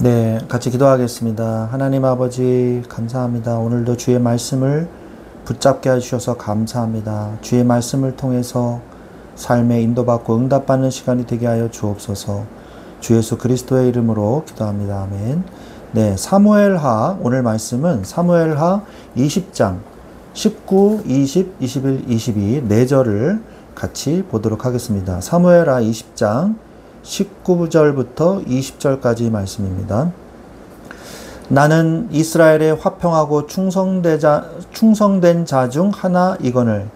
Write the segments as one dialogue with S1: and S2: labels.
S1: 네, 같이 기도하겠습니다. 하나님 아버지, 감사합니다. 오늘도 주의 말씀을 붙잡게 해주셔서 감사합니다. 주의 말씀을 통해서 삶에 인도받고 응답받는 시간이 되게 하여 주옵소서. 주 예수 그리스도의 이름으로 기도합니다. 아멘. 네, 사무엘하, 오늘 말씀은 사무엘하 20장 19, 20, 21, 22 4절을 같이 보도록 하겠습니다. 사무엘하 20장 19절부터 20절까지 말씀입니다. 나는 이스라엘의 화평하고 충성된 자 중 하나이거늘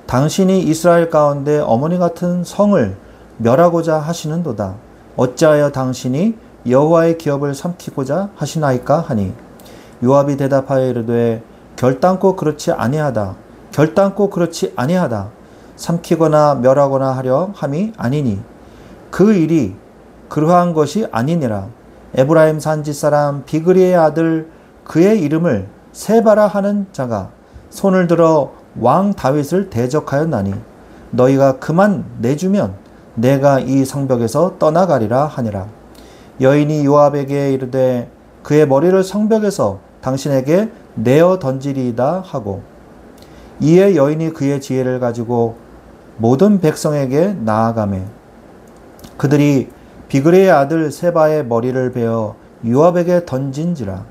S1: 당신이 이스라엘 가운데 어머니 같은 성을 멸하고자 하시는도다. 어찌하여 당신이 여호와의 기업을 삼키고자 하시나이까 하니 요압이 대답하여 이르되 결단코 그렇지 아니하다. 결단코 그렇지 아니하다. 삼키거나 멸하거나 하려 함이 아니니 그 일이 그러한 것이 아니니라. 에브라임 산지 사람 비그리의 아들 그의 이름을 세바라 하는 자가 손을 들어 왕 다윗을 대적하였나니 너희가 그만 내주면 내가 이 성벽에서 떠나가리라 하니라. 여인이 요압에게 이르되 그의 머리를 성벽에서 당신에게 내어 던지리이다 하고 이에 여인이 그의 지혜를 가지고 모든 백성에게 나아가매 그들이 비그레의 아들 세바의 머리를 베어 요압에게 던진지라.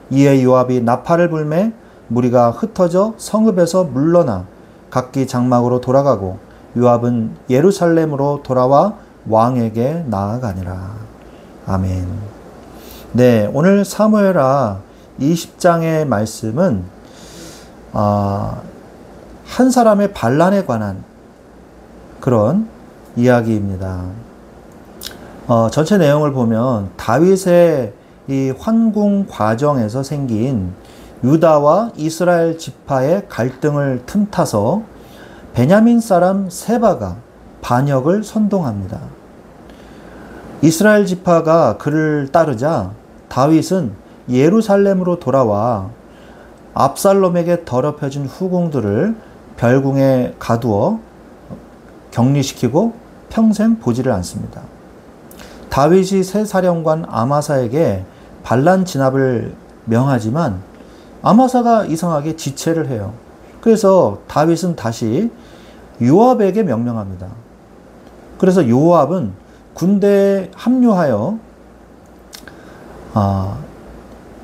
S1: 이에 요압이 나팔을 불매 무리가 흩어져 성읍에서 물러나 각기 장막으로 돌아가고 요압은 예루살렘으로 돌아와 왕에게 나아가니라. 아멘. 네, 오늘 사무엘하 20장의 말씀은 한 사람의 반란에 관한 그런 이야기입니다. 전체 내용을 보면 다윗의 이 환궁 과정에서 생긴 유다와 이스라엘 지파의 갈등을 틈타서 베냐민 사람 세바가 반역을 선동합니다. 이스라엘 지파가 그를 따르자 다윗은 예루살렘으로 돌아와 압살롬에게 더럽혀진 후궁들을 별궁에 가두어 격리시키고 평생 보지를 않습니다. 다윗이 새 사령관 아마사에게 반란 진압을 명하지만 아마사가 이상하게 지체를 해요. 그래서 다윗은 다시 요압에게 명령합니다. 그래서 요압은 군대에 합류하여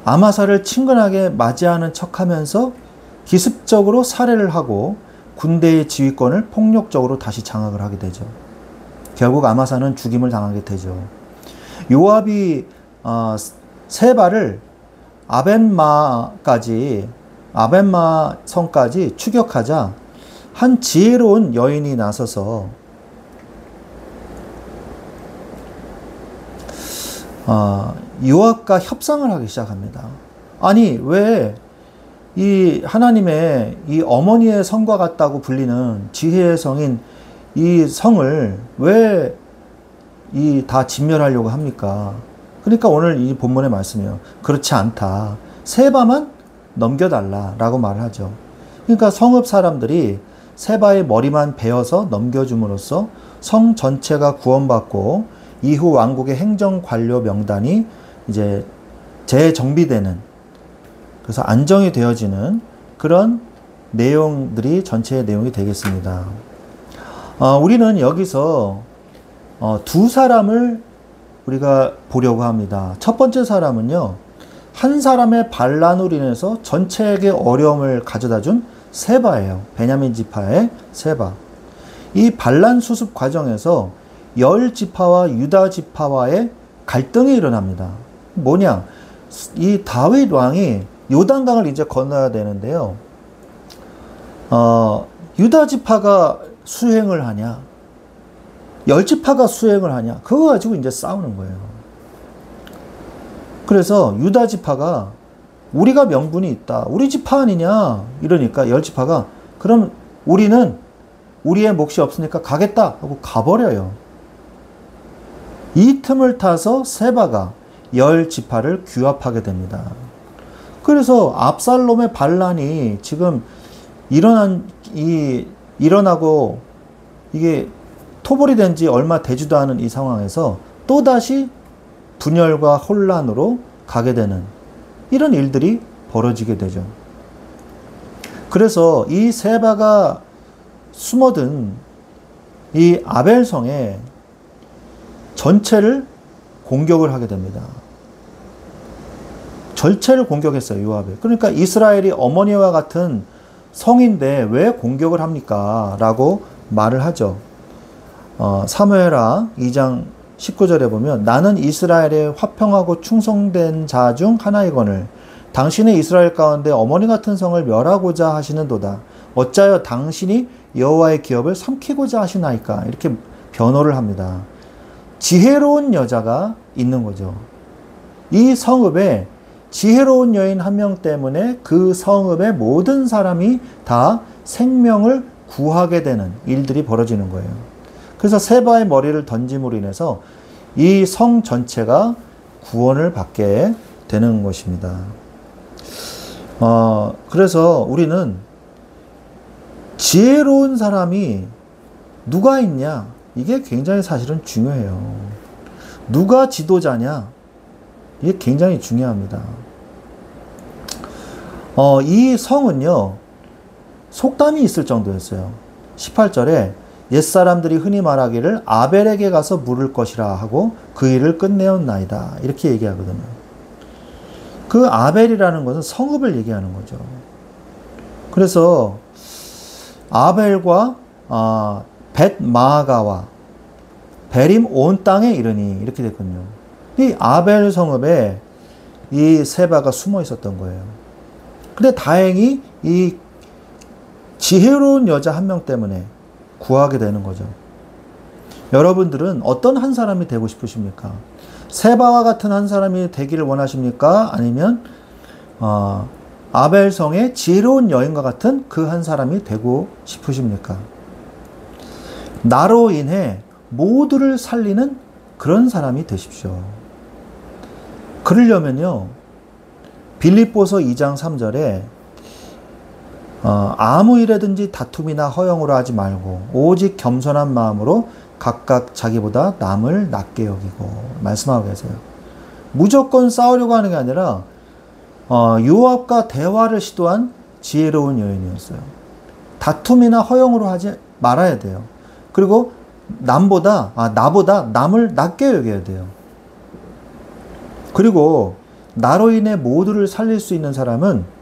S1: 아마사를 친근하게 맞이하는 척하면서 기습적으로 살해를 하고 군대의 지휘권을 폭력적으로 다시 장악을 하게 되죠. 결국 아마사는 죽임을 당하게 되죠. 요압이 세바를 아벤마 성까지 추격하자 한 지혜로운 여인이 나서서 요압과 협상을 하기 시작합니다. 아니 왜 이 하나님의 이 어머니의 성과 같다고 불리는 지혜의 성인 이 성을 왜 이 다 진멸하려고 합니까? 그러니까 오늘 이 본문의 말씀이에요. 그렇지 않다. 세바만 넘겨달라라고 말을 하죠. 그러니까 성읍 사람들이 세바의 머리만 베어서 넘겨줌으로써 성 전체가 구원받고 이후 왕국의 행정관료 명단이 이제 재정비되는 그래서 안정이 되어지는 그런 내용들이 전체의 내용이 되겠습니다. 우리는 여기서 두 사람을 우리가 보려고 합니다. 첫 번째 사람은요, 한 사람의 반란으로 인해서 전체에게 어려움을 가져다 준 세바예요. 베냐민 지파의 세바. 이 반란 수습 과정에서 열 지파와 유다 지파와의 갈등이 일어납니다. 뭐냐? 이 다윗 왕이 요단강을 이제 건너야 되는데요. 유다 지파가 수행을 하냐? 열 지파가 수행을 하냐? 그거 가지고 이제 싸우는 거예요. 그래서 유다 지파가 우리가 명분이 있다. 우리 지파 아니냐? 이러니까 열 지파가 그럼 우리는 우리의 몫이 없으니까 가겠다 하고 가버려요. 이 틈을 타서 세바가 열 지파를 규합하게 됩니다. 그래서 압살롬의 반란이 지금 일어나고 이게 토벌이 된 지 얼마 되지도 않은 이 상황에서 또다시 분열과 혼란으로 가게 되는 이런 일들이 벌어지게 되죠. 그래서 이 세바가 숨어든 이 아벨성의 전체를 공격을 하게 됩니다. 전체를 공격했어요, 요압이. 그러니까 이스라엘이 어머니와 같은 성인데 왜 공격을 합니까? 라고 말을 하죠. 사무엘하 2장 19절에 보면 나는 이스라엘의 화평하고 충성된 자 중 하나이거늘 당신의 이스라엘 가운데 어머니 같은 성을 멸하고자 하시는도다. 어찌하여 당신이 여호와의 기업을 삼키고자 하시나이까? 이렇게 변호를 합니다. 지혜로운 여자가 있는 거죠. 이 성읍에 지혜로운 여인 한 명 때문에 그 성읍의 모든 사람이 다 생명을 구하게 되는 일들이 벌어지는 거예요. 그래서 세바의 머리를 던짐으로 인해서 이 성 전체가 구원을 받게 되는 것입니다. 그래서 우리는 지혜로운 사람이 누가 있냐? 이게 굉장히 사실은 중요해요. 누가 지도자냐? 이게 굉장히 중요합니다. 이 성은요, 속담이 있을 정도였어요. 18절에 옛사람들이 흔히 말하기를 아벨에게 가서 물을 것이라 하고 그 일을 끝내었나이다. 이렇게 얘기하거든요. 그 아벨이라는 것은 성읍을 얘기하는 거죠. 그래서 아벨과 벳마아가와 베림 온 땅에 이르니 이렇게 됐군요. 이 아벨 성읍에 이 세바가 숨어 있었던 거예요. 근데 다행히 이 지혜로운 여자 한 명 때문에 구하게 되는 거죠. 여러분들은 어떤 한 사람이 되고 싶으십니까? 세바와 같은 한 사람이 되기를 원하십니까? 아니면 아벨성의 지혜로운 여인과 같은 그 한 사람이 되고 싶으십니까? 나로 인해 모두를 살리는 그런 사람이 되십시오. 그러려면요, 빌립보서 2장 3절에 아무 일에든지 다툼이나 허영으로 하지 말고 오직 겸손한 마음으로 각각 자기보다 남을 낮게 여기고 말씀하고 계세요. 무조건 싸우려고 하는 게 아니라 요압과 대화를 시도한 지혜로운 여인이었어요. 다툼이나 허영으로 하지 말아야 돼요. 그리고 나보다 남을 낮게 여겨야 돼요. 그리고 나로 인해 모두를 살릴 수 있는 사람은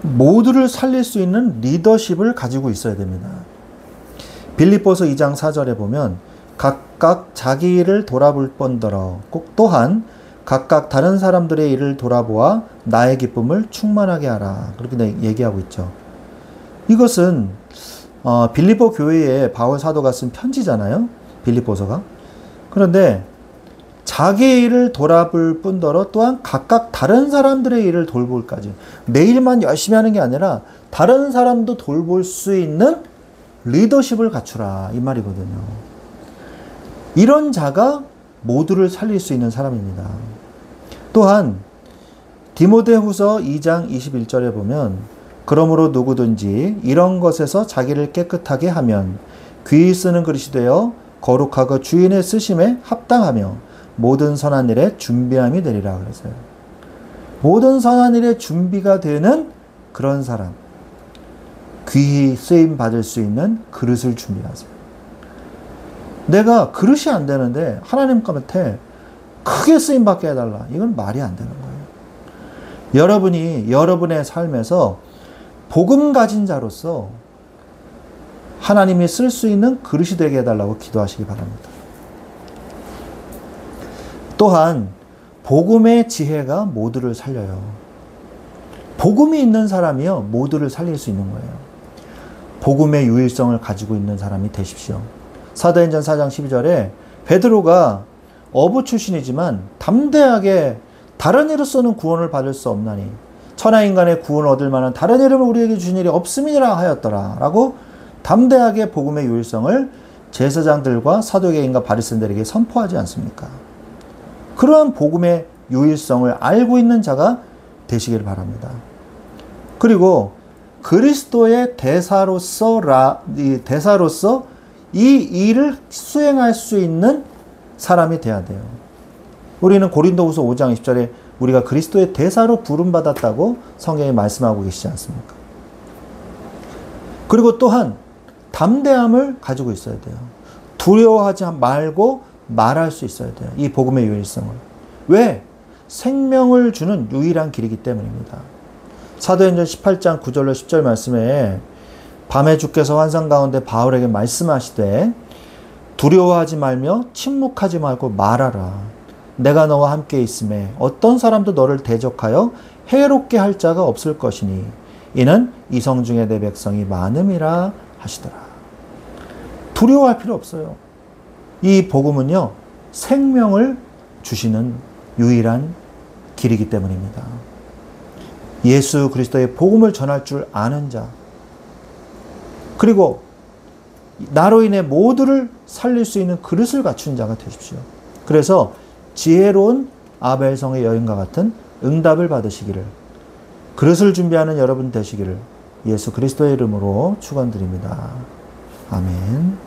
S1: 모두를 살릴 수 있는 리더십을 가지고 있어야 됩니다. 빌립보서 2장 4절에 보면 각각 자기 일을 돌아볼 뿐더러 또한 각각 다른 사람들의 일을 돌아보아 나의 기쁨을 충만하게 하라. 그렇게 얘기하고 있죠. 이것은 빌립보 교회에 바울 사도가 쓴 편지잖아요. 빌립보서가. 그런데 자기 일을 돌아볼 뿐더러 또한 각각 다른 사람들의 일을 돌볼까지, 내 일만 열심히 하는 게 아니라 다른 사람도 돌볼 수 있는 리더십을 갖추라, 이 말이거든요. 이런 자가 모두를 살릴 수 있는 사람입니다. 또한 디모데후서 2장 21절에 보면 그러므로 누구든지 이런 것에서 자기를 깨끗하게 하면 귀히 쓰는 그릇이 되어 거룩하고 주인의 쓰심에 합당하며 모든 선한 일에 준비함이 되리라 그랬어요. 모든 선한 일에 준비가 되는 그런 사람, 귀히 쓰임 받을 수 있는 그릇을 준비하세요. 내가 그릇이 안 되는데 하나님한테 크게 쓰임 받게 해달라. 이건 말이 안 되는 거예요. 여러분이 여러분의 삶에서 복음 가진 자로서 하나님이 쓸 수 있는 그릇이 되게 해달라고 기도하시기 바랍니다. 또한 복음의 지혜가 모두를 살려요. 복음이 있는 사람이요, 모두를 살릴 수 있는 거예요. 복음의 유일성을 가지고 있는 사람이 되십시오. 사도행전 4장 12절에 베드로가 어부 출신이지만 담대하게 다른 이로서는 구원을 받을 수 없나니 천하인간의 구원을 얻을 만한 다른 이름을 우리에게 주신 일이 없음이라 하였더라 라고 담대하게 복음의 유일성을 제사장들과 사도계인과 바리새인들에게 선포하지 않습니까? 그러한 복음의 유일성을 알고 있는 자가 되시기를 바랍니다. 그리고 그리스도의 대사로서 이 일을 수행할 수 있는 사람이 돼야 돼요. 우리는 고린도후서 5장 20절에 우리가 그리스도의 대사로 부름받았다고 성경이 말씀하고 계시지 않습니까? 그리고 또한 담대함을 가지고 있어야 돼요. 두려워하지 말고 말할 수 있어야 돼요. 이 복음의 유일성을. 왜? 생명을 주는 유일한 길이기 때문입니다. 사도행전 18장 9절로 10절 말씀에 밤에 주께서 환상 가운데 바울에게 말씀하시되 두려워하지 말며 침묵하지 말고 말하라. 내가 너와 함께 있음에 어떤 사람도 너를 대적하여 해롭게 할 자가 없을 것이니 이는 이성 중에 내 백성이 많음이라 하시더라. 두려워할 필요 없어요. 이 복음은요, 생명을 주시는 유일한 길이기 때문입니다. 예수 그리스도의 복음을 전할 줄 아는 자, 그리고 나로 인해 모두를 살릴 수 있는 그릇을 갖춘 자가 되십시오. 그래서 지혜로운 아벨성의 여인과 같은 응답을 받으시기를, 그릇을 준비하는 여러분 되시기를 예수 그리스도의 이름으로 축원드립니다. 아멘.